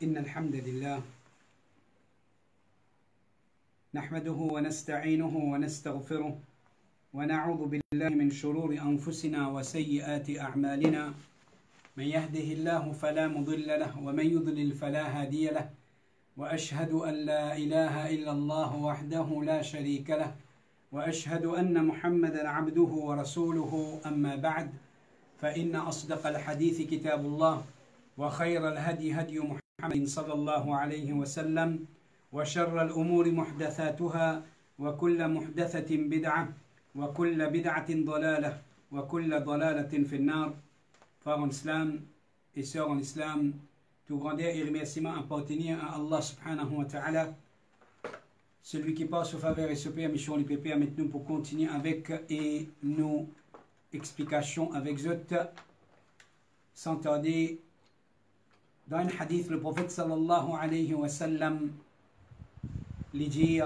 إن الحمد لله نحمده ونستعينه ونستغفره ونعوذ بالله من شرور أنفسنا وسيئات أعمالنا من يهده الله فلا مضل له ومن يضلل فلا هادي له وأشهد أن لا إله إلا الله وحده لا شريك له وأشهد أن محمدا عبده ورسوله أما بعد فإن أصدق الحديث كتاب الله وخير الهدي هدي محمد صلى الله عليه وسلم وشر الأمور محدثاتها وكل محدثة بدعة وكل بدعة ضلالة وكل ضلالة في النار. Frères en islam et sœurs en islam, tout grandeur et remerciement appartenir à Allah subhanahu wa ta'ala, celui qui passe au faveur et se permission, lui permettre-nous pour continuer avec et nos explications avec Zot. Sans tarder, dans un hadith, le prophète sallallahu alayhi wa sallam lui dit,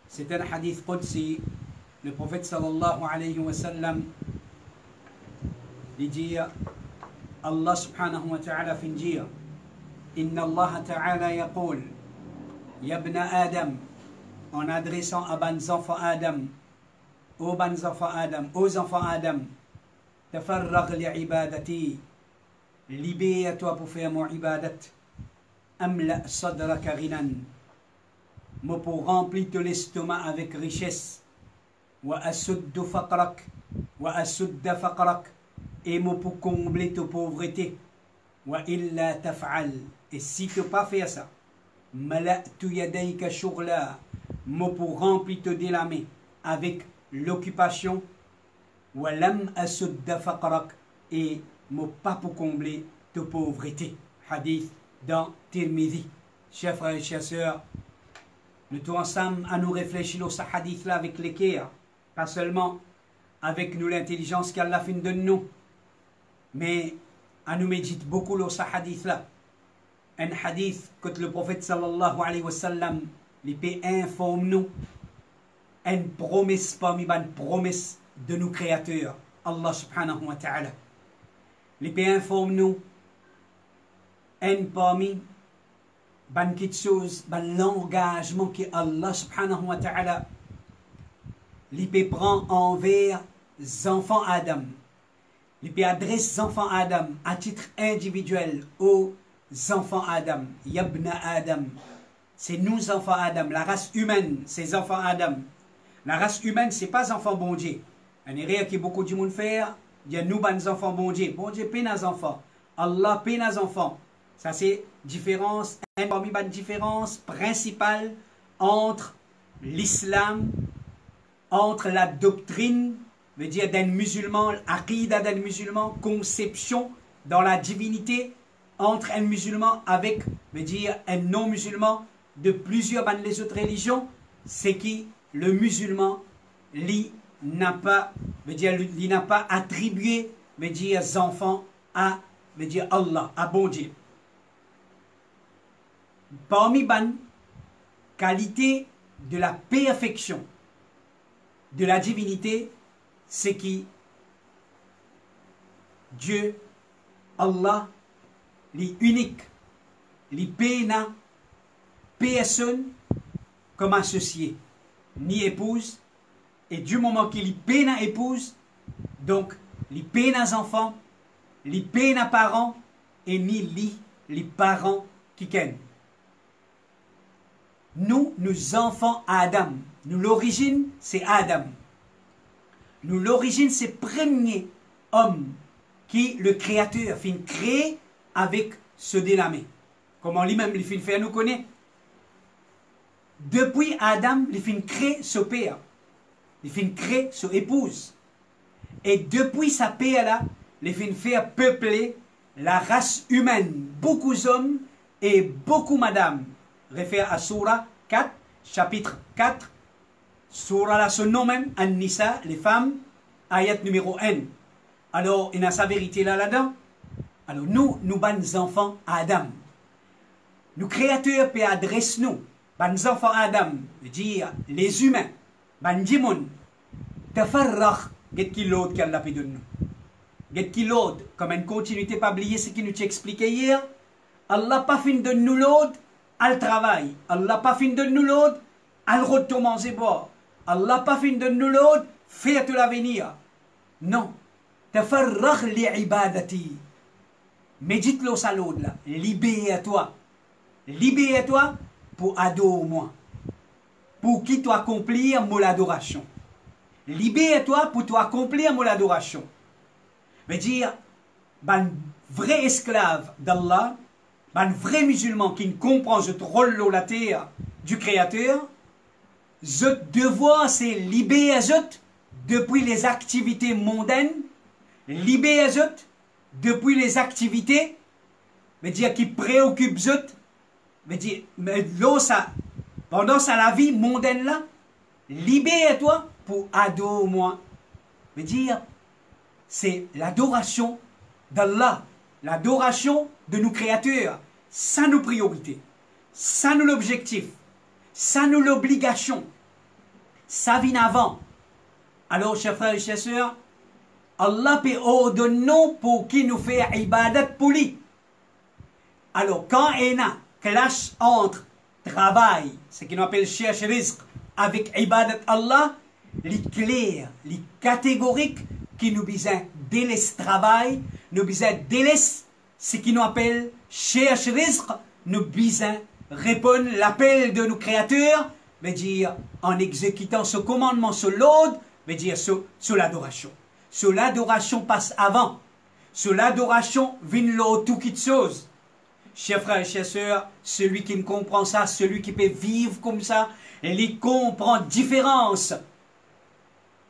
c'est un hadith qudsi, le prophète sallallahu alayhi wa sallam lui dit, Allah subhanahu wa ta'ala fin dire, Inna Allah ta'ala yaqul, Yabna Adam, en adressant à bans enfants Adam, aux bans enfants Adam, aux enfants Adam, tafarraq li'ibadati, libère-toi pour faire mon ibadat, amla sadraka ghinan, me pour remplir ton estomac avec richesse, wa asuddu faqrak, wa asudda faqrak, et me pour combler ta pauvreté, wa illa taf'al, et si tu pas fait ça, mala'tu yadayka shughla, me pour remplir te délamer avec l'occupation, wa lam asudda faqrak, et me pas pour combler ta pauvreté. Hadith dans Tirmidhi. Chers frères et chers sœurs, nous tous ensemble à nous réfléchir sur ce hadith là avec l'équerre, pas seulement avec nous l'intelligence qu'Allah fait de nous, mais à nous méditer beaucoup sur ce hadith là. Un hadith que le prophète sallallahu alayhi wa sallam lui informe nous, une promesse parmi les promesses de nos créateurs, Allah subhanahu wa ta'ala. Lui informe nous, un parmi les choses, l'engagement que Allah subhanahu wa ta'ala lui prend envers les enfants Adam. Lui adresse les enfants Adam à titre individuel aux enfants Adam. Yabna Adam. C'est nous enfants Adam. La race humaine, c'est enfants Adam. La race humaine, c'est pas enfants bon Dieu. Un erreur que beaucoup de monde fait, il y a nous, les enfants bon Dieu. Bon Dieu peine les enfants. Allah peine les enfants. Ça, c'est différence, parmi les différences principales entre l'islam, entre la doctrine, veut dire d'un musulman, l'aqidah d'un musulman, conception dans la divinité, entre un musulman avec, veut dire un non-musulman de plusieurs les autres religions, c'est que le musulman, lui, n'a pas, veut dire, lui n'a pas attribué, veut dire, enfants à, veut dire, Allah, à bon Dieu. Parmi les qualités de la perfection de la divinité, c'est que Dieu, Allah, les unique, les péna, personne comme associé, ni épouse, et du moment qu'il y péna épouse, donc les péna enfants, les péna parents, et ni les parents qui kennent. Nous enfants Adam. Nous, l'origine, c'est Adam. Nous, l'origine, c'est le premier homme qui, le créateur, fin créé avec ce délamé. Comment lui-même, il fin faire nous connaître. Depuis Adam, il fin créer ce père. Il fin créer ce épouse. Et depuis sa père-là, il fin faire peupler la race humaine. Beaucoup d'hommes et beaucoup madame. Réfère à Surah 4, chapitre 4. Surah là, ce nom même, An-Nisa, les femmes, ayat numéro 1. Alors, il y a sa vérité là-dedans. Alors, nous bons enfants Adam. Nous, créateurs, peut adresser nous, bons enfants Adam, dire les humains, bons djimoun, tafarrach, qu'est-ce qu'il l'autre qu'Allah peut de nous. get qui l'autre, comme une continuité, pas oublier ce qu'il nous a expliqué hier. Allah pas fin de nous l'autre, al travail. Allah pas fin de nous l'autre, al retourner ses bords. Allah pas fin de nous l'autre, faire tout l'avenir. Non. Tafarragh li ibadati. Médite-le ça l'autre là. Libère-toi. Libère-toi pour adorer moi. Pour qui tu accomplir mon adoration. Libère-toi pour toi accomplir mon adoration. Veut dire, un vrai esclave d'Allah, un vrai musulman qui comprend ce rôle de la terre du Créateur, ce devoir c'est libérer depuis les activités mondaines, libérer depuis les activités, veut dire qui préoccupent veut dire, mais là, ça, pendant ça la vie mondaine là, libère-toi pour adorer moi. Veut dire, c'est l'adoration d'Allah, l'adoration de nos créateurs, ça nos priorités, ça nous l'objectif, ça nous l'obligation, ça vient avant. Alors, chers frères et chers sœurs, Allah peut ordonner pour qui nous fait ibadat pour lui. Alors, quand il y a un clash entre travail, ce qu'on appelle cherche rizq, avec ibadat Allah, les clairs, les catégoriques, qui nous besoin délaisse travail, nous besoin délaisse ce qui nous appelle cherche rizq, nous besoin répondre l'appel de nos créateurs, veut dire en exécutant ce commandement sur l'ordre, veut dire sur l'adoration. Sur l'adoration passe avant. Sur l'adoration vient l'autre tout qui chose. Chers frères et chers sœurs, celui qui me comprend ça, celui qui peut vivre comme ça, il comprend différence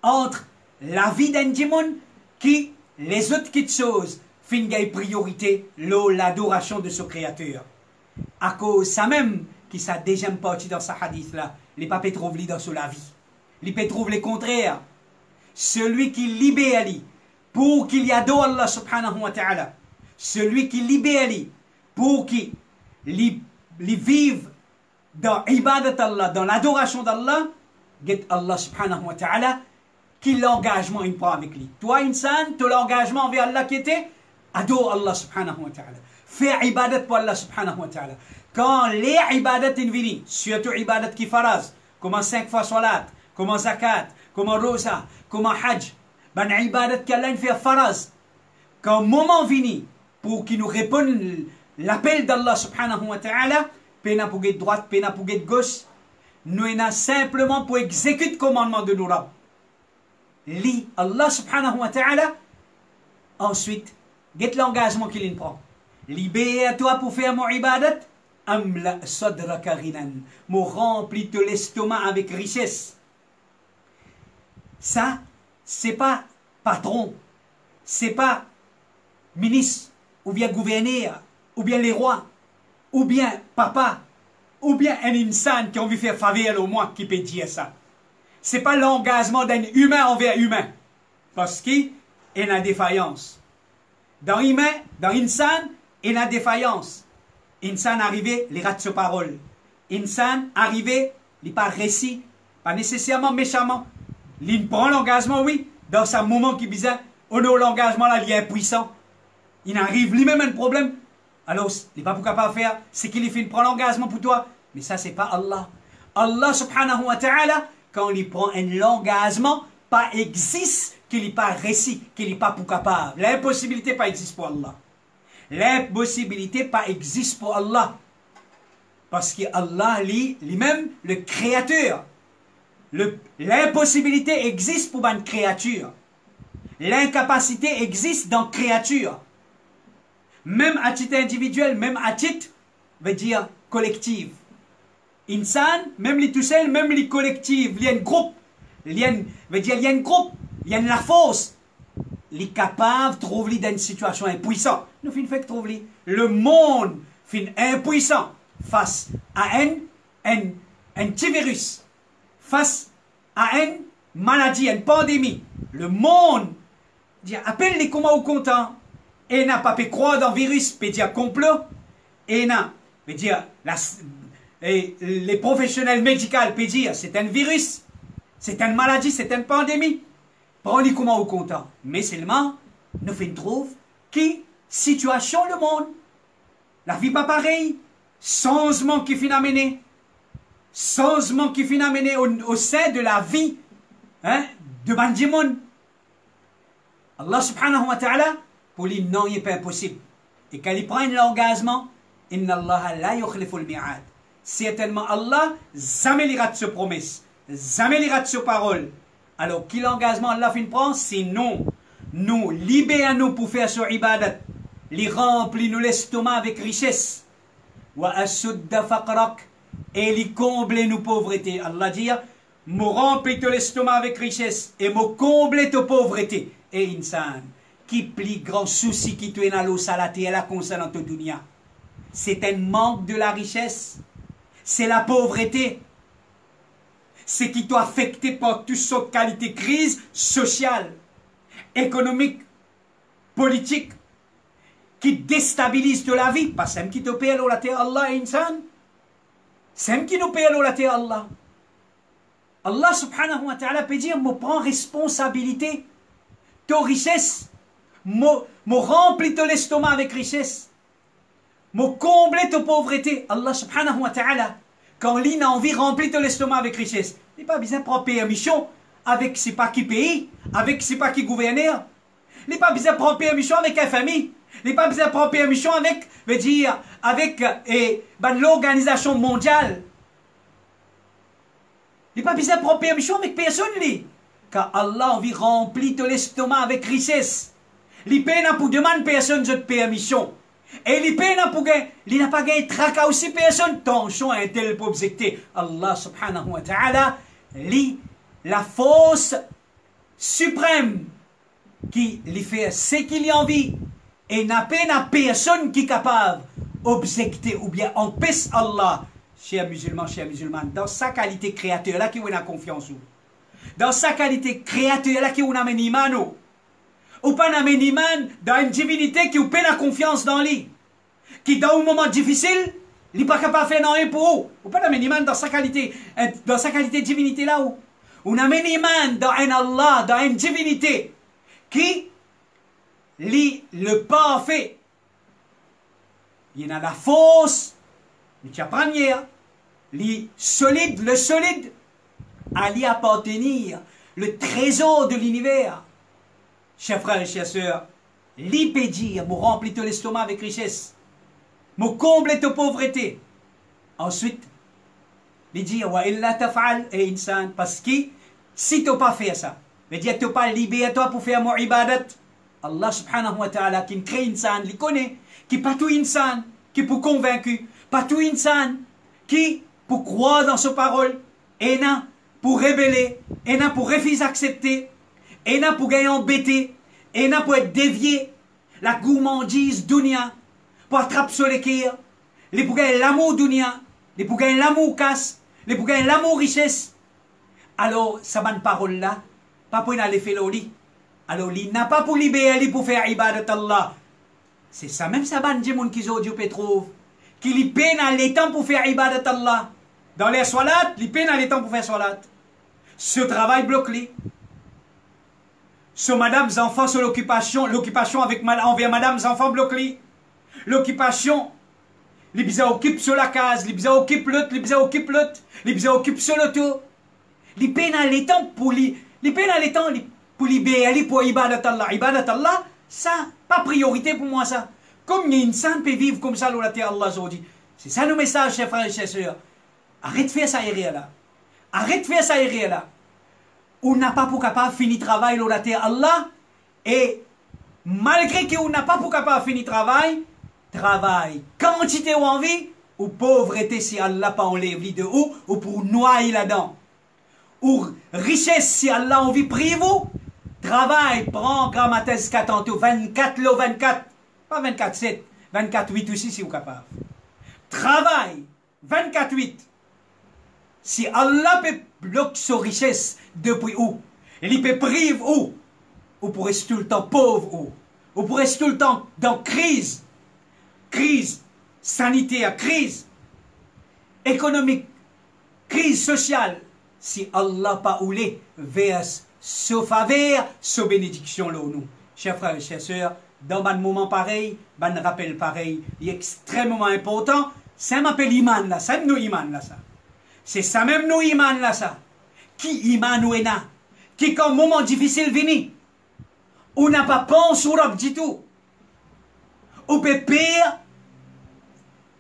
entre la vie d'un démon qui, les autres qui choses, fin gagne priorité, l'adoration de ce créateur. À cause ça même, qui ça déjà parti dans sa hadith là, les papes trouvent dans la vie. Les papes trouvent les contraires. Celui qui libère pour qu'il y adore Allah subhanahu wa ta'ala. Celui qui libère pour qu'il vive dans ibadat Allah, dans l'adoration d'Allah, get Allah subhanahu wa ta'ala, qui l'engagement il prend avec lui. Toi, insan, tu l'engagement envers Allah qui était, adore Allah subhanahu wa ta'ala. Fais ibadat pour Allah subhanahu wa ta'ala. Quand les ibadat viennent, surtout ibadat qui faraz, comme 5 fois salat, comme zakat, comme rosa, comme hajj, ben ibadat qu'Allah fait faraz. Quand le moment vient pour qu'il nous réponde l'appel d'Allah subhanahu wa ta'ala, pena pour être droite, pena pour être gauche, nous en simplement pour exécuter le commandement de nos rabbes. Li Allah subhanahu wa ta'ala, ensuite, get l'engagement qu'il prend. Libère-toi pour faire mon ibadat, amla sadraka ghinan, me remplis de l'estomac avec richesse. Ça, c'est pas patron, c'est pas ministre, ou bien gouverneur, ou bien les rois, ou bien papa, ou bien un insan qui a envie de faire faveur au moins qui peut dire ça. Ce n'est pas l'engagement d'un humain envers humain. Parce qu'il y a défaillance. Dans humain, dans insan, il y a défaillance. Insan arrivé, les rate sur parole. Insan arrivé, il pas récit, pas nécessairement méchamment. Il prend l'engagement, oui, dans ce moment qui est bizarre. On a l'engagement là, il est impuissant. Il arrive lui-même un problème. Alors, il n'est pas capable de faire ce qu'il fait, il prend l'engagement pour toi. Mais ça, ce n'est pas Allah. Allah subhanahu wa ta'ala, quand il prend un engagement, pas existe qu'il n'est pas récit, qu'il n'est pas pour capable. L'impossibilité pas existe pour Allah. L'impossibilité pas existe pour Allah. Parce que Allah, lui-même, le créateur. L'impossibilité existe pour une créature. L'incapacité existe dans la créature. Même à titre individuel, même à titre, veut dire collectif. Insan, même les tout seuls, même les collectifs, il y a un groupe, il y a la force. Les capables de trouver dans une situation impuissante. Nous finissons fait trouver. Le monde finit impuissant face à un petit virus, face à une maladie, une pandémie. Le monde dit appelle les comment au content. Et n'a pas pu croire dans le virus, peut dire complot. Et n'a, peut dire les professionnels médicaux peuvent dire c'est un virus, c'est une maladie, c'est une pandémie. Prends-les comment au content. Mais seulement, nous fait trouve qui situation le monde. La vie pas pareille. Changement qui finit amené. Changement qui finit amené au sein de la vie hein, de Bandimon. Allah subhanahu wa ta'ala, pour lui, non, il n'est pas impossible. Et quand il prend l'engagement, Inna Allah la yukhliful mi'ad. Certainement, Allah jamais lira de ce promesse, jamais lira de ce parole. Alors, quel engagement Allah fin prend? C'est non. Nous, libérons-nous pour faire ce ibadat. Les remplis nous l'estomac avec richesse. Wa asudda faqrak. Et les combler nos pauvretés. Allah dit, me remplis de l'estomac avec richesse et me combler de pauvreté. Et insan, qui plus grand souci qui te est dans l'eau salate et la concernant toute dunya. C'est un manque de la richesse. C'est la pauvreté. C'est qui t'a affecté par toutes sortes de qualités, crise sociale, économique, politique, qui déstabilise de la vie. Pas c'est qui te paye la terre Allah et insan. C'est qui nous paye la terre Allah. Allah subhanahu wa ta'ala peut dire, me prend responsabilité. Ta richesse, me remplit de l'estomac avec richesse. Me combler ta pauvreté. Allah subhanahu wa ta'ala, quand l'in a envie remplir de l'estomac avec richesse, il n'est pas besoin de prendre permission avec c'est pas qui pays, avec c'est pas qui gouverneur. Il n'est pas besoin de prendre permission avec la famille. Il n'est pas besoin de prendre permission avec, veut dire, avec l'organisation mondiale. Il n'est pas besoin de prendre permission avec personne. Car Allah a envie remplir de l'estomac avec richesse. Il n'a pour demander personne de permission. Et il n'a pas gagné tracas aussi personne. Tension un tel pour objecter. Allah subhanahu wa ta'ala, la force suprême qui lui fait ce qu'il y a envie. Et n'a pas personne qui est capable d'objecter ou bien empêcher Allah. Chers musulmans, dans sa qualité créateur, là qui on a confiance. Dans sa qualité créateur, là qui on a iman. Ou pas un iman dans une divinité qui ou pas la confiance dans lui. Qui dans un moment difficile, il n'est pas capable de faire rien pour vous. Ou pas un iman dans sa qualité divinité là où. On a un iman dans un Allah, dans une divinité qui lit le parfait. Il y a la force, le première, le solide, à lui appartenir, le trésor de l'univers. Chers frères et chers sœurs, lui peut dire, me remplit de l'estomac avec richesse, me comble de pauvreté. Ensuite, lui dire, wa illa taf'al et insan, parce que si tu n'as pas fait ça, veut dire que tu n'as pas libéré toi pour faire mon ibadat, Allah subhanahu wa ta'ala, qui me crée insan, il connaît, qui pas tout insan, qui pour convaincu, pas tout insan, qui pour croire dans sa parole, et non pour révéler, et non pour refuser d'accepter, et non pour gagner embêté, et non pour être dévié, la gourmandise dunya, pour attraper sur les kir, les pour gagner l'amour dunya, les pour gagner l'amour casse, les pour gagner l'amour richesse. Alors, ça bonne parole là, pas pour aller faire l'oli. Alors, il n'a pas pour libérer pour faire ibadat Allah. C'est ça, même ça bonne dit mon qui Dieu peut trouver, qui lui peine à l'étang pour faire ibadat Allah. Dans les solat, il peine à l'étang pour faire solat. Ce travail bloqué. Sur madame enfants, sur l'occupation avec envers madame enfants bloqué. L'occupation, les bizarres occupent sur la case, les bizarres occupent l'autre, les bizarres occupent l'autre, les bizarres occupent sur l'auto. Les peines à l'étang pour libérer pour ibadat Allah. Ibadat Allah, ça, pas priorité pour moi ça. Comme il y a une sainte peut vivre comme ça, la terre Allah aujourd'hui. C'est ça le message, chers frères et chers sœurs. Arrête de faire ça là. Arrête de faire ça là. On n'a pas pour capable finir travail la terre Allah. Et malgré qu'on n'a pas pour capable finir travail, quantité ou envie, ou pauvreté si Allah pas enlève de haut, ou pour noyer là-dedans. Ou richesse si Allah envie prive vous, travail, prend grammathèse 4 24 le 24, pas 24 7, 24 8 aussi si vous capable. Travail, 24 8. Si Allah peut bloquer sa richesse depuis où, il peut prive où, ou pour rester tout le temps pauvre ou pour rester tout le temps dans crise sanitaire, crise économique, crise sociale, si Allah pas oulé vers sa faveur, sa bénédiction là nous. chers frères et chers sœurs, dans un moment pareil, un rappel pareil, il est extrêmement important. Ça m'appelle iman là, ça nous iman là ça. C'est ça même nous iman là ça. Qui iman ou ena, qui quand moment difficile vini, on n'a pas pensé au rab du tout. On peut pire,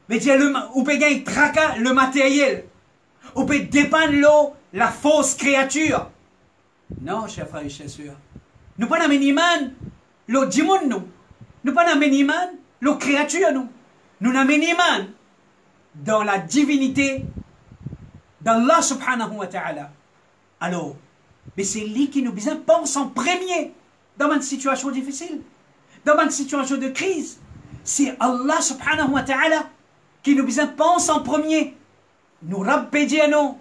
mais dire on peut gagner tracas le matériel. On peut dépendre l'eau, la fausse créature. Non, chers frères et chers sœurs. Nous pas n'amène iman, l'eau dimon nous. Nous pas n'amène iman, l'eau créature nous. Nous n'amène iman dans la divinité d'Allah subhanahu wa ta'ala. Alors, mais c'est lui qui nous besoin pense en premier dans une situation difficile, dans une situation de crise. C'est Allah subhanahu wa ta'ala qui nous besoin pense en premier. Nous rappelons,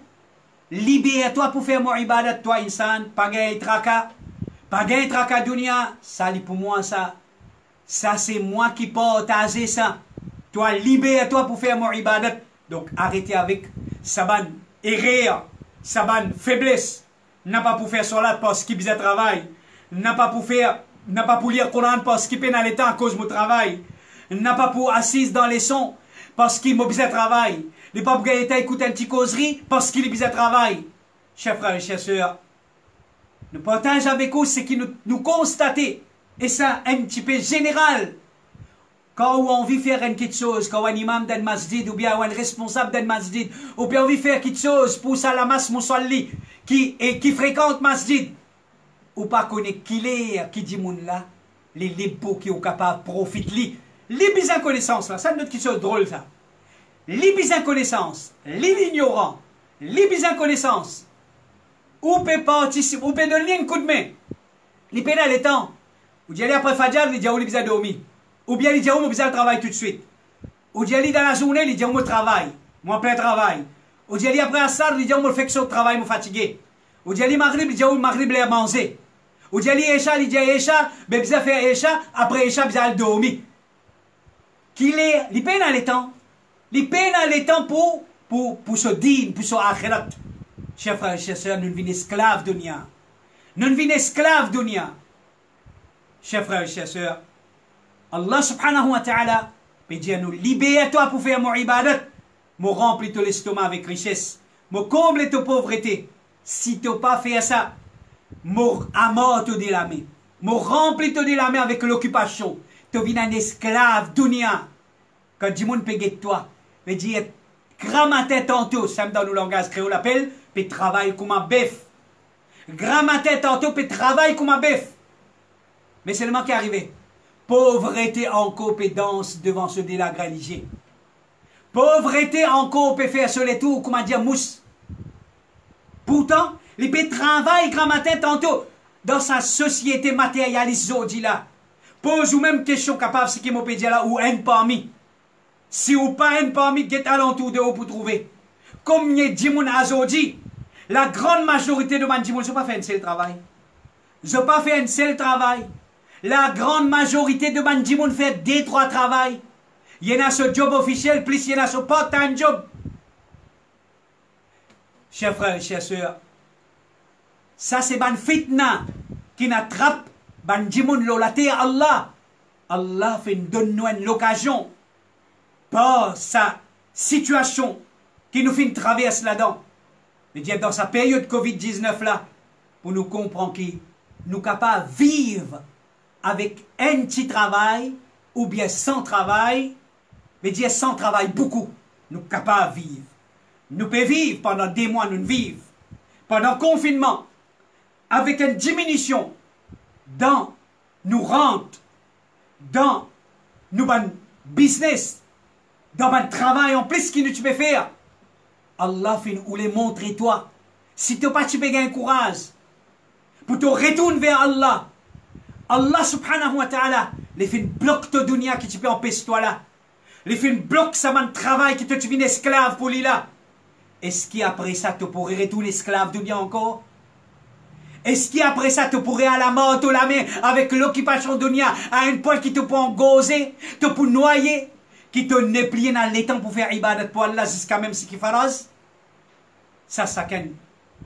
libère-toi pour faire mon ibadat, toi insan, pas gain traka dunia, ça dit pour moi ça. Ça c'est moi qui partage ça. Toi libère-toi pour faire mon ibadat. Donc arrêtez avec saban erreur, saban faiblesse. N'a pas pour faire salat parce qu'il besoin travail. N'a pas pour lire Coran parce qu'il peine à l'état à cause de mon travail. N'a pas pour assise dans les sons parce qu'il m'a besoin travail. Les pas pour écouter un petit causerie parce qu'il a besoin travail. Chers frères et chers sœurs, nous partageons avec vous ce qui nous constatons. Et ça, un petit peu général. Quand on veut faire une petite chose, quand un imam d'un masjid, ou bien un responsable d'un masjid, ou bien on veut faire quelque chose pour Salamas Moussalli, qui fréquente masjid, ou pas connaître qui l'est, qui dit moun là, les beaux qui sont capables de profiter, les bizarres connaissances là, ça c'est quelque chose de drôle ça. Les bizarres connaissances, les ignorants, les bizarres connaissances, ou peut participer, ou peut donner un coup de main, les pénales les temps, ou d'y aller après Fadjar, les diaoulis bizarres dormir. Ou bien les diaoulis bizarres travail tout de suite. Ou d'y aller dans la journée, les diaoulis travail, moi plein travail. Ou d'y aller après Assar, les diaoulis fait que son travail me fatigué. Ou d'y aller Maghrib, les diaoulis Maghrib les manger. Ou d'y aller Esha, les diaoulis Esha, ben bizarre faire Esha, après Esha bizarre dormir. Qu'il est, les pénales les temps. Les pénales les temps pour ce din, pour ce akhirat. Chers frères et chers sœurs, nous ne venons esclaves dunya. Nous ne venons esclaves dunya. Chers frères et chers sœurs, Allah subhanahu wa ta'ala peut dire nous, libère-toi pour faire mon ibadat, me remplis ton estomac avec richesse, me comble ta pauvreté. Si tu n'as pas fait ça, à mort te délamé, me remplis te délamé avec l'occupation. Tu viens un esclave dunya. Quand du monde peut guetter toi, peut dire grammater tantôt, ça me dans le langage créole l'appelle, peut travailler comme un bœuf. Grammater tantôt, peut travailler comme un bœuf. Mais c'est le manque qui est arrivé. Pauvreté encore peut danser devant ce délag religieux. Pauvreté encore peut faire sur les tours, comment dire, mousse. Pourtant, il peut travailler grand matin tantôt dans sa société matérialiste aujourd'hui là. Pose ou même question capable, ce qui m'a peut dire là, ou un parmi. Si ou pas un parmi, get alentour de haut pour trouver. Comme il dit mon aujourd'hui, la grande majorité de mon dit, je n'ai pas fait un seul travail. Je n'ai pas fait un seul travail. La grande majorité de Mandimoun fait 2-3 travail. Il y en a ce job officiel, plus il y en a ce part-time job. Chers frères et chers sœurs, ça c'est ban fitna qui n'attrape Mandimoun l'olaté à Allah. Allah fait donne-nous l'occasion par sa situation qui nous fait une traverse là-dedans. Mais dire dans sa période Covid-19 là, pour nous comprendre qu'il nous capables de vivre avec un petit travail, ou bien sans travail, mais dire sans travail beaucoup, nous sommes capables de vivre. Nous pouvons vivre pendant des mois, nous vivons. Pendant le confinement, avec une diminution dans nos rentes, dans nos business, dans notre travail en plus que tu peux faire. Allah fait nous les montrer toi. Si tu n'as pas gagner courage, pour te retourner vers Allah, Allah subhanahu wa ta'ala, les fait bloc de dunya qui tu peux empêcher toi là. Les fait bloc ça man travail qui te tu viens esclave pour lui là. Est-ce qu'après ça tu pourrais retourner esclave dunya encore? Est-ce qu'après ça tu pourrais à la mort te la main avec l'occupation dunya à un point qui te peut engozer, te peut noyer, qui te n'est plié dans l'étang pour faire ibadat pour Allah jusqu'à même ce qui faraz? Ça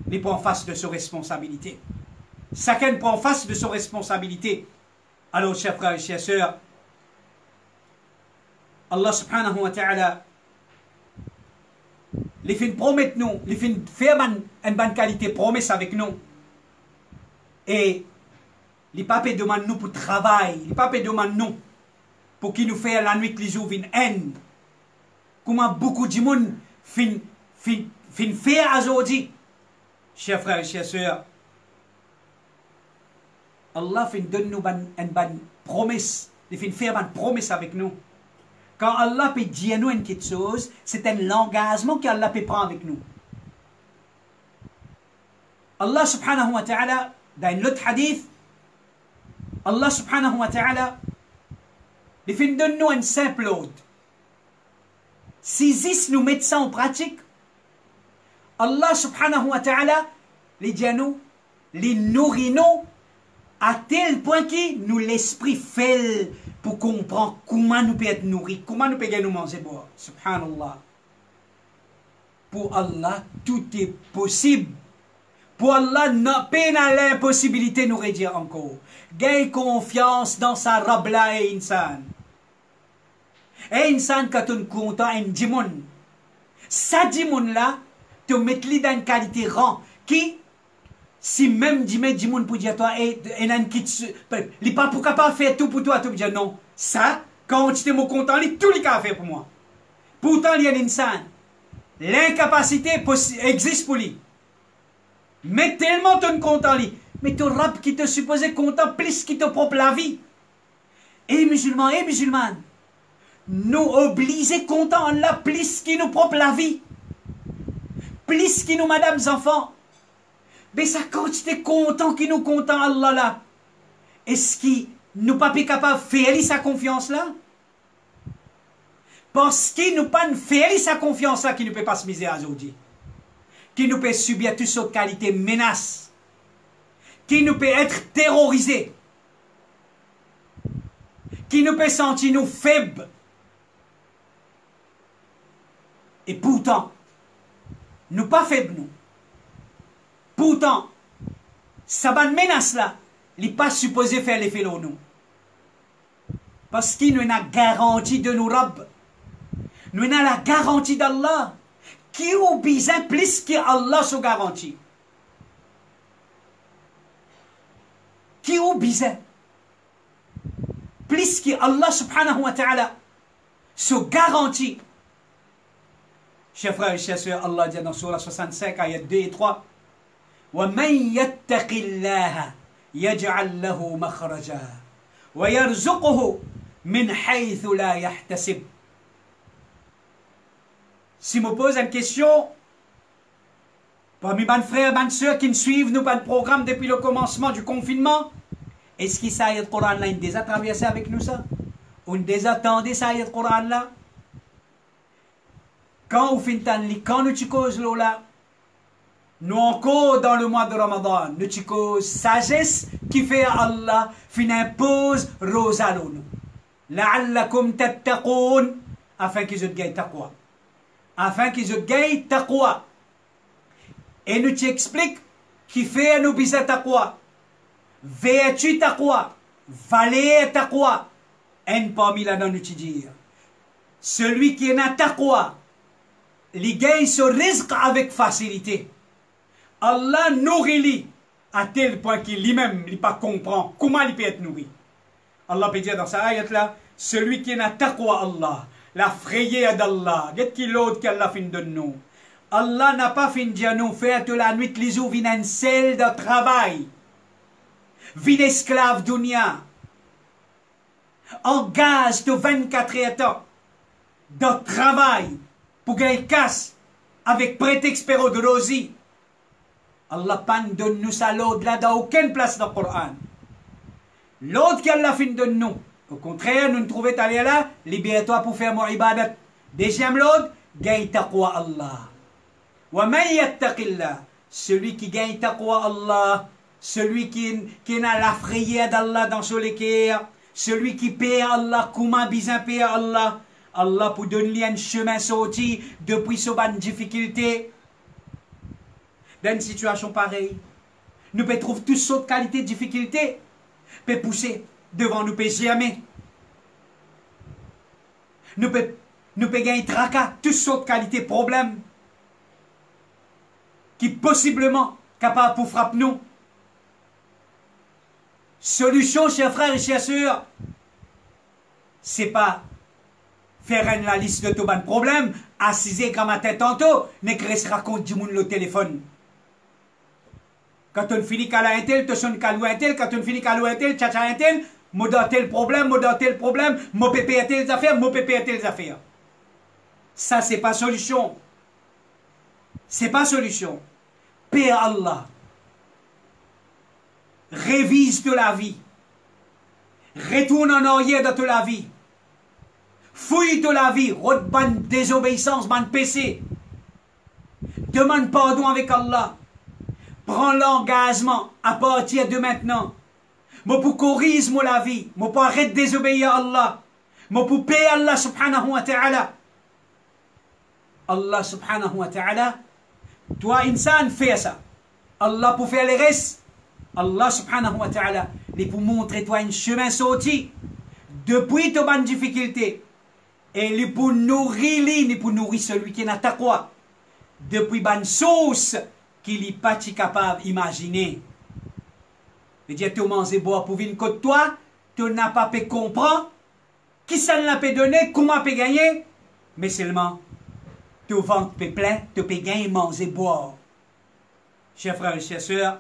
n'est pas en face de ses responsabilités. Chacun prend face de ses responsabilités. Alors, chers frères et chers sœurs, Allah subhanahu wa ta'ala, les fins promettent nous, les fins faire une bonne qualité promesse avec nous. Et les papes demandent nous pour travail, les papes demandent nous pour qu'ils nous fassent la nuit les jours une haine. Comment beaucoup de monde fin faire aujourd'hui. Chers frères et chers sœurs, Allah donne nous une bonne promesse, il fait faire une promesse avec nous. Quand Allah peut dire nous une quelque chose, c'est un engagement qu'Allah peut prendre avec nous. Allah subhanahu wa ta'ala, dans l'autre hadith, Allah subhanahu wa ta'ala, il fait donne nous un simple ordre. Si nous mettons ça en pratique, Allah subhanahu wa ta'ala, les dit nous, les nourrit nous, à tel point que nous l'esprit fait pour comprendre comment nous pouvons être nourris, comment nous pouvons nous manger boire. Subhanallah. Pour Allah, tout est possible. Pour Allah, pas l'impossibilité nous redire encore. Gagne confiance dans sa rabla et insan. Et insan quand on est content, un dimon. Ça dimon là, te mettre dans une qualité rang qui si même dis-moi pour dire toi et un qui il pas pour capable faire tout pour toi tu me dire non ça quand tu es mon content il tout les cas faire pour moi pourtant il y a l'insan l'incapacité existe pour lui mais tellement tu es content lui mais ton rap qui te supposé content plus qui te propre la vie et musulmans et musulmanes nous obligés content là plus qui nous propre la vie plus qui nous madames enfants. Mais ça, quand tu es content, qui nous content, Allah là, est-ce qu'il nous pas capable de faire sa confiance là? Parce qu'il nous pas faire sa confiance là, qui ne peut pas se miser aujourd'hui. Qui nous peut subir toutes sortes de qualités menaces. Qui nous peut être terrorisé. Qui nous peut sentir nous faibles. Et pourtant, nous pas faibles nous. Pourtant, ça va menace là, il n'est pas supposé faire l'effet de nous. Parce qu'il nous a la garantie de nous Rabb. Nous avons la garantie d'Allah. Qui ou besoin plus qu'Allah se garantit. Qui ou besoin plus qu'Allah subhanahu wa ta'ala se garantit. Chers frères et chers sœurs, Allah dit dans Surah 65, ayat 2 et 3. ومن يتق الله يجعل له مخرجا ويرزقه من حيث لا يحتسب. Si me pose une question, parmi mes frères et mes sœurs qui me suivent, nous, le programme depuis le commencement du confinement, est-ce que ça y est le Coran là, il déjà traversé avec nous ça? On déjà attendait ça y est le Coran là? Quand on finit quand nous tu causes là, nous encore dans le mois de Ramadan, nous tu causes sagesse qui fait Allah fin impose rosa nous. La'allakum tattaqoun, afin qu'ils aient gagné taqwa. Afin qu'ils aient gagné taqwa. Et nous t'explique qui fait nous bisa taqwa. Vertu taqwa. Valeur taqwa. En parmi là dans nous te dire. Celui qui est taqwa, il gagne ce risque avec facilité. Allah nourrit à tel point qu'il lui-même ne pas comprend comment il peut être nourri. Allah peut dire dans sa ayat là, celui qui n'a taqwa Allah, la frayeur d'Allah, qu'est-ce qu'il l'autre qu'Allah fin de nous? Allah n'a pas fin de nous faire toute la nuit les jours vin un sel de travail, vin esclave dunya, en gage de 24 heures de travail pour gagner casse avec prétexte péro de rosie. Allah pas donne nous ça l'autre là dans aucune place dans le Coran. L'autre qu'Allah fin de nous. Au contraire, nous nous trouvons allés là, libère-toi pour faire mon ibadat. Deuxième l'autre, gagne taqwa Allah. Wa man yattaqillah, celui qui gagne taqwa Allah, celui qui a la frayeur d'Allah dans son cœur, celui qui paie Allah, comment bien paie Allah, Allah pour donner un chemin sorti depuis ce ban difficulté. Dans une situation pareille, nous pouvons trouver toutes sortes de qualités de difficultés, peut pousser devant nous pécher jamais. Nous peut gagner tracas, toutes sortes de qualités, problèmes, qui possiblement capables pour frapper nous. Solution, chers frères et chers sœurs, c'est pas faire la liste de tous les problèmes, assiser comme à tête tantôt, n'est que se raconte du monde le téléphone. Quand on finit qu'à un tel, tu sonnes qu'à un tel, quand on finit qu'à un tel, tcha un tel, moi dans tel problème, moi pépé à telles affaires, Ça, c'est pas solution. C'est pas solution. Paix à Allah. Révise de la vie. Retourne en arrière de la vie. Fouille de la vie. Ban désobéissance, ban péché. Demande pardon avec Allah. Prends l'engagement à partir de maintenant. Moi pour corriger la vie. Moi pour arrêter de désobéir à Allah. Moi pour payer Allah subhanahu wa ta'ala. Allah subhanahu wa ta'ala. Toi, insan, fais ça. Allah pour faire les restes. Allah subhanahu wa ta'ala. Il pour montrer toi un chemin sorti. Depuis ta bonne difficulté. Et il pour nourrir, il pour nourrir celui qui n'a pas quoi. Depuis bonne sauce qu'il n'est pas capable d'imaginer. Il dit, tu manges et bois pour venir contre toi. Tu n'as pas pu comprendre. Qui ça l'a pu donner, comment peut gagner. Mais seulement. Ton ventre peut plein, tu peux gagner, manger, boire. Chers frères et chers sœurs,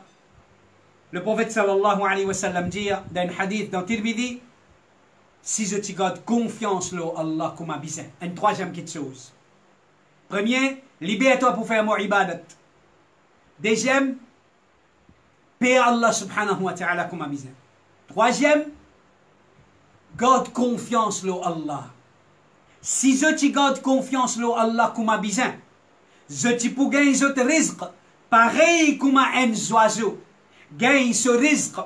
le prophète sallallahu alayhi wa sallam dit dans un hadith dans Tirmidhi, si je te garde confiance en Allah comme un bizarre. Une troisième petite chose. Premier, libère-toi pour faire mon ibadat. Deuxième, paie Allah subhanahu wa ta'ala comme un bizarre. Troisième, garde confiance en Allah. Si je te garde confiance en Allah comme un bizarre, je te peux gagner ce risque, pareil comme un oiseau. Gagne ce risque.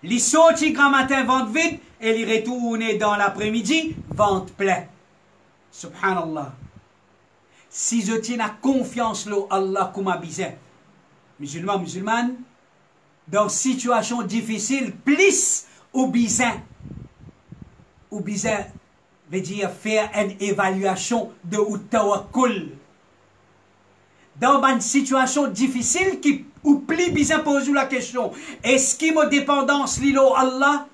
Les sorties grand matin, ventre vide, et les retourner dans l'après-midi, ventre plein. Subhanallah. Si je tiens confiance en Allah comme un bizarre, musulmans, musulmanes, dans situation difficile, plus au bizarre. Au bizarre veut dire faire une évaluation de tawakkul. Dans une situation difficile ou plus bizarre pose la question, est-ce qu'il me dépendance l'îlot Allah?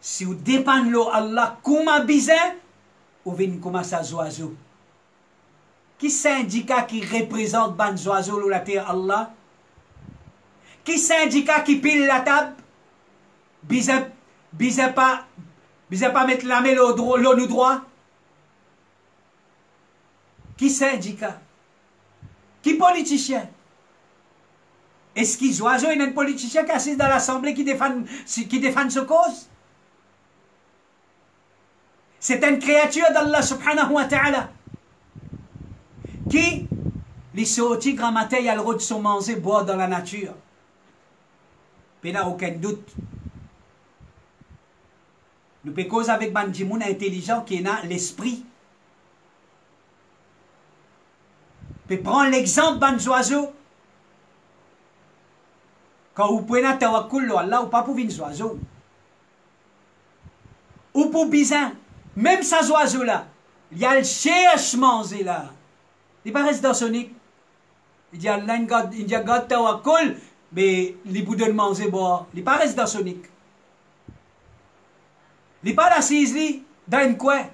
Si vous dépendez de Allah comme un bizarre, vous venez comme ça oiseau. Qui syndicat qui représente ban oiseau ou la terre Allah? Qui syndicat qui pile la table? Bizarre pas mettre la main l'eau droit? Qui syndicat? Qui politicien? Est-ce qu'ils oiseaux et un politicien qui assiste dans l'Assemblée qui défend ce cause? C'est une créature d'Allah subhanahu wa ta'ala qui, les sorties grand matin, il y a le droit de se manger, boire dans la nature. Il n'y a aucun doute. Nous pouvons causer avec Bandimoun intelligent qui a l'esprit. Nous pouvons prendre l'exemple des oiseaux. Quand vous pouvez tawakkul Allah, ou pas pour les oiseaux. Ou pour bizarre. Même ces oiseaux-là, il y a le cherche manger là. Il n'est pas resté dans son nid. Il dit Allah, il dit God tawakkul, mais il vous donne manger boire. Il n'est pas resté dans son nid. Il n'est pas assis dans un coin.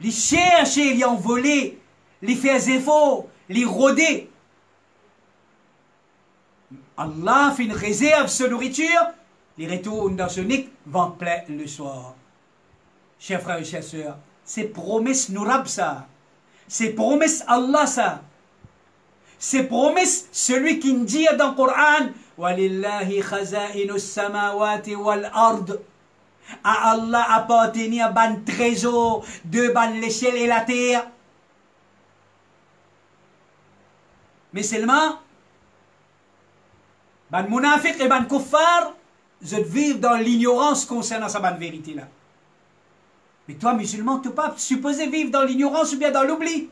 Il cherche, il a envolé, il fait efforts, il rôder. Allah fait une réserve de nourriture, il retourne dans son nid, ventre plein le soir. Chers frères et chères sœurs, c'est promesse Nourab ça. C'est promesse Allah ça. C'est promesse celui qui dit dans le Coran Walillahi khaza'inu samawati wal ard. À Allah appartenir à ban trésor de ban l'échelle et la terre. Mais seulement ban munafiq et ban kuffar, je vivent dans l'ignorance concernant sa ban vérité là. Mais toi, musulman, tu n'es pas supposé vivre dans l'ignorance ou bien dans l'oubli.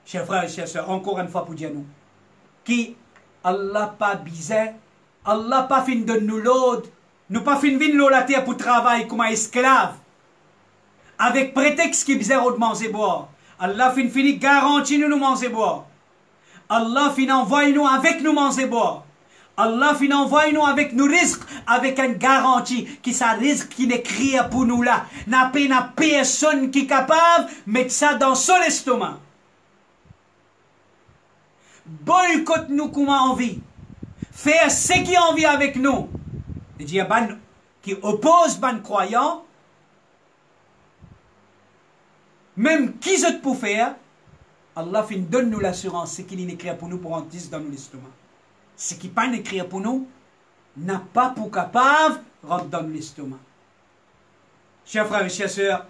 Chers frères et chers sœurs, encore une fois pour dire nous, qui Allah pas bizarre, Allah pas fin de nous l'autre, nous pas fin vin la terre pour travailler comme un esclave. Avec prétexte qui bizarre de manger boire. Allah fin fini garantit nous manger boire. Allah fin envoie nous avec nous manger boire. Allah fin envoie nous avec nous risques, avec une garantie qui ça risque qui n'écrit pour nous là. N'a pas personne qui est capable de mettre ça dans son estomac. Boycotte nous comme envie. Faire ce qui a envie avec nous. Et dire qui oppose ban croyant. Même qui je peux faire, Allah fin donne nous l'assurance, ce qu'il écrit pour nous pour en 10 dans nous l'estomac. Ce qui pas écrit pour nous, n'a pas pour capable rentrer dans l'estomac. Chers frères et chers sœurs,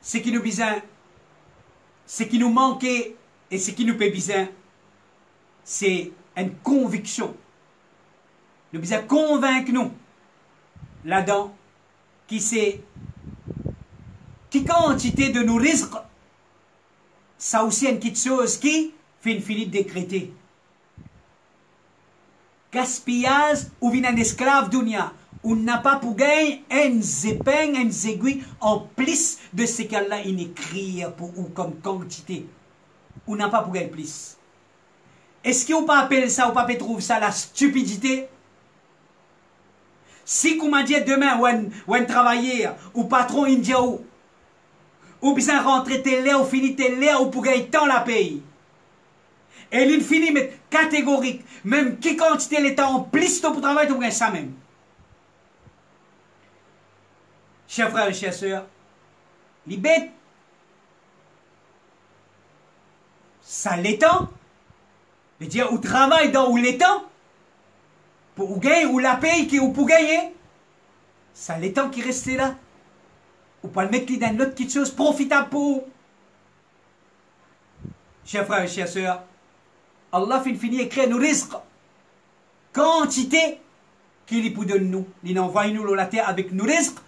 ce qui nous besoin, ce qui nous manquait et ce qui nous fait besoin, c'est une conviction. Nous besoin convaincre nous là-dedans qui c'est qui quantité de nos risques, ça aussi une petite chose qui fait une finie décréter. Gaspillage ou vient un esclave dunya. On n'a pas pour gagner un épingle, un aiguille en plus de ce qu'Allah a écrit pour ou comme quantité. On n'a pas pour gagner plus. Est-ce qu'on peut appeler ça ou pas trouver ça la stupidité? Si vous m'avez dit demain ou un travailleur ou patron indien ou bien rentrer télé ou finir télé ou pour gagner tant la paye. Et il finit mais catégorique, même qui quantité les temps en plus pour travailler pour gagner ça même. Chers frères et chers sœurs, les bêtes, ça l'étend, veut dire ou travaille dans ou l'étend, pour gagner ou la paye qui ou pour gagner, ça l'étend qui reste là. Ou pas le mettre dans une autre petite chose profitable pour vous. Chers frères et chers sœurs, Allah finit écrire nos risques. Quantité qu'il pour donner nous. Il envoie nous la terre avec nos risques.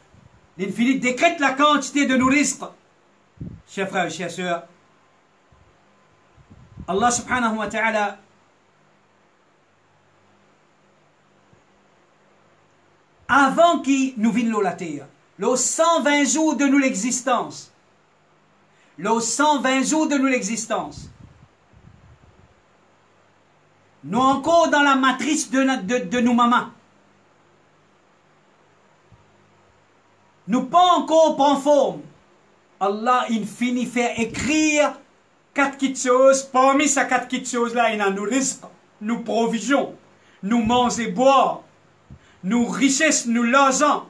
Il finit décrète la quantité de nos risques. Chers frères et chers sœurs, Allah subhanahu wa ta'ala avant qu'il nous vienne la terre, les 120 jours de nous l'existence, les 120 jours de nous l'existence, nous encore dans la matrice de nos mamans. Nous pas encore en forme. Allah, il finit faire écrire 4 petites choses. Parmi ces 4 petites choses-là, il y a nos risques, nos provisions, nous manger, boire, nos richesses, nos logements.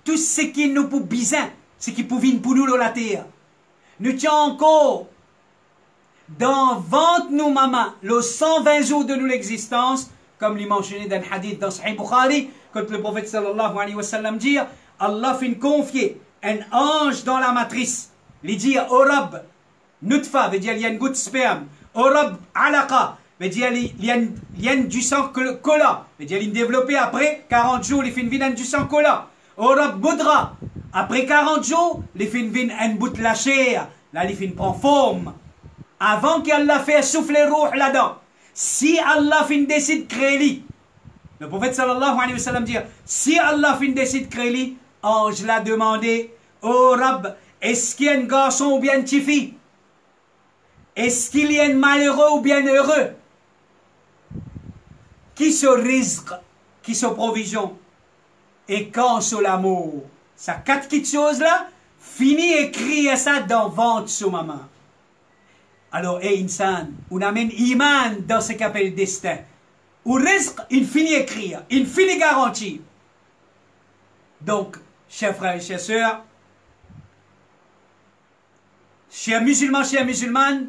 Tout ce qui nous peut besoin, ce qui peut venir pour nous dans la terre. Nous tiens encore dans 20 nous maman, les 120 jours de nous l'existence, comme il mentionné dans le hadith dans Sahih Bukhari, quand le prophète sallallahu alayhi wa sallam dit, Allah fait confier un ange dans la matrice. Il dit, au Rabb, nutfa, veut dire il y a une goutte de sperme. Au Rabb, alaqa, veut dire il y a du sang cola. Veut dire il développé après 40 jours, il fait une vie du sang cola. Au Rabb, boudra. Après 40 jours, il fait une vie un bout de la chair. Là, il fait une prend forme. Avant qu'Allah fait souffler roux là-dedans. Si Allah fin décide de créer lui, le prophète sallallahu alayhi wa sallam dit, si Allah fin décide de créer lui, ange l'a demandé, oh Rabb, est-ce qu'il y a un garçon ou bien une petite fille? Est-ce qu'il y a un malheureux ou bien heureux? Qui se risque, qui se provision? Et quand sur l'amour? Ça 4 petites choses là, fini écrire ça dans ventre sur maman. Alors, insan, on amène iman dans ce qu'appelle destin. Ou risque, il finit écrire, il finit garantir. Donc, chers frères et chers sœurs, chers musulmans, chers musulmanes,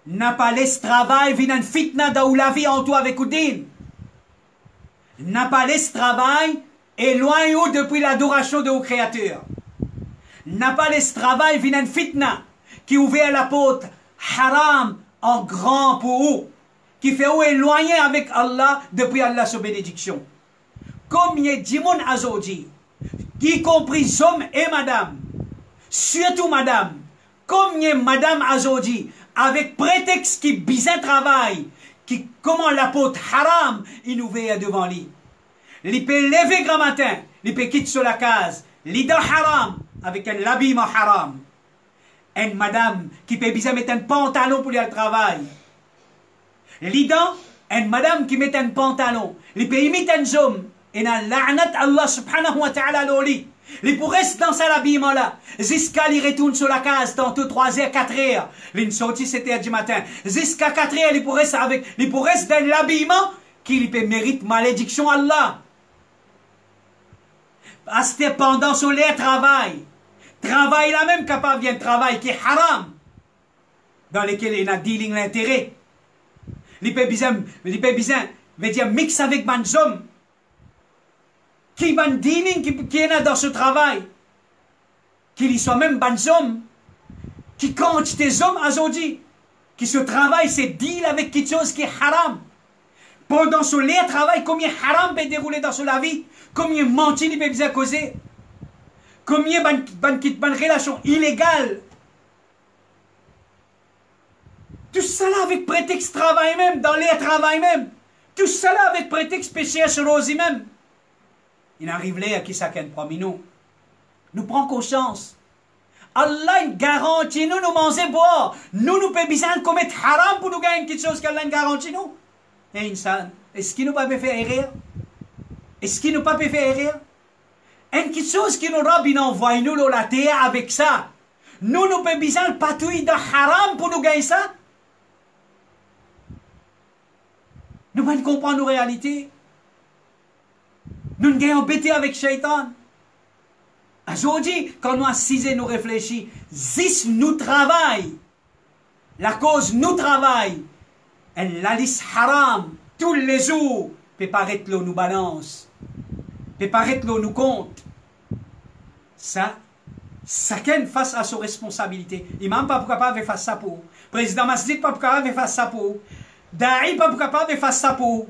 n'a pas laissé travail, vient une fitna dans la vie en toi avec Oudin. N'a pas laissé travail, éloigne-vous depuis l'adoration de vos créateurs. N'a pas laissé travail, vient une fitna qui ouvre la porte haram en grand pour vous, qui fait vous éloigner avec Allah depuis Allah sa bénédiction. Comme il y a des gens aujourd'hui, y compris hommes et madame, surtout madame, comme il y a madame aujourd'hui, avec prétexte qui bizarre travail, comment l'apôtre haram, il nous veille devant lui. Il peut lever grand matin, il peut quitter sur la case, l'idée haram, avec un habillement haram. Une madame qui peut bien mettre un pantalon pour aller au travail. L'idée, une madame qui met un pantalon, il peut imiter un homme, et n'a la'nat Allah subhanahu wa ta'ala l'oli. Il pourrait rester dans cet habillement-là, jusqu'à il retourne sur la case, tantôt 3h, 4h. Il sortit 7h du matin. Jusqu'à 4h, il pourrait rester dans l'habillement qu'il peut mérite malédiction Allah. Parce que pendant son travail là même capable d'un travail qui est haram, dans lequel il a dealing l'intérêt. Il peut bien, veut dire, mix avec man homme, qui man dealing, qui est dans ce travail, qu'il soit même ban homme, qui compte des hommes aujourd'hui, qui ce travail, c'est deal avec quelque chose qui est haram. Pendant ce travail, combien haram peut dérouler dans la vie, combien menti il peut bien causer, combien ban relation illégale. Tout cela avec prétexte travail même, dans les travail même. Tout cela avec prétexte péché sur Rosie même. Il arrive là à qui ça qu'un parmi nous. Nous prenons conscience. Allah garantit nous manger boire. Nous pouvons bien commettre haram pour nous gagner quelque chose qu'Allah garantit nous. Et insan, est-ce qu'il nous pas fait erreur? Est-ce qu'il nous pas fait erreur? Et quelque chose qui nous rabbi envoie nous la terre avec ça. Nous pouvons bien patouiller de haram pour nous gagner ça. Nous ne comprenons nos réalités. Nous ne gagnons bêté avec Shaitan. Aujourd'hui, quand nous assisons, nous réfléchissons, si nous travaillons, la cause nous travaille, elle la liste haram, tous les jours, peut paraître l'eau nous balance, peut paraître l'eau nous compte. Ça, chacun face à ses responsabilités. Imam pas capable de faire ça pour. Président Masjid pas capable de faire ça pour. Da'i pas capable de faire ça pour.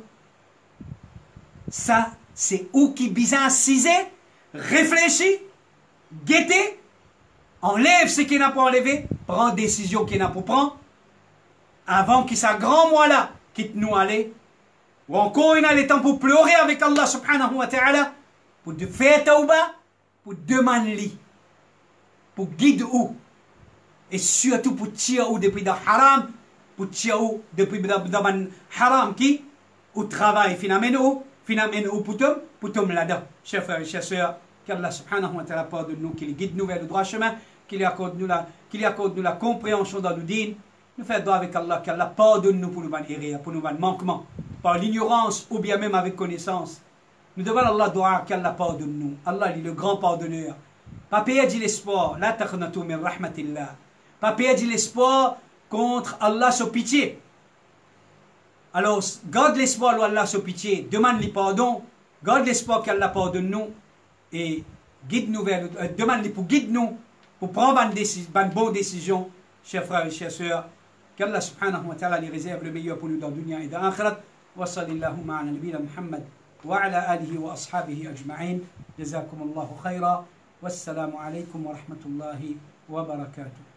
Ça, c'est où qui bizarre assisé, réfléchit, guetter, enlève ce qu'il n'a pas enlevé, prend décision qu'il n'a pas prendre, avant qu'il soit grand moi là, quitte nous aller, ou encore il a le temps pour pleurer avec Allah subhanahu wa ta'ala, pour faire tauba, pour demander, pour guider où, et surtout pour tirer où depuis le haram, pour tirer où depuis le haram qui, au travail finalement poutum là-dedans. Chers frères et chers sœurs, qu'Allah subhanahu wa ta'ala pardonne nous, qu'il guide nous vers le droit chemin, qu'il accorde nous la compréhension dans nos dînes. Nous faisons droit avec Allah, qu'Allah pardonne nous pour nos erreurs, pour nos manquements, par l'ignorance ou bien même avec connaissance. Nous devons Allah droit qu'Allah pardonne nous. Allah est le grand pardonneur. Pas perdre l'espoir, la taqnatu min rahmatillah. Pas perdre l'espoir contre Allah sur pitié. Alors, garde l'espoir Allah sur pitié, demande-lui pardon, garde l'espoir qu'Allah pardonne nous et guide-nous vers demande-lui pour guide nous pour prendre une bonne décision, chers frères et chers sœurs. Qu'Allah subhanahu wa ta'ala les réserve le meilleur pour nous dans le dunya et dans l'akhirat. Wa sallallahu ala nabina Muhammad wa ala alihi wa ashabihi ajma'in. Jazakum Allahu khayra. Wassalamu alaykum wa rahmatullahi wa barakatuh.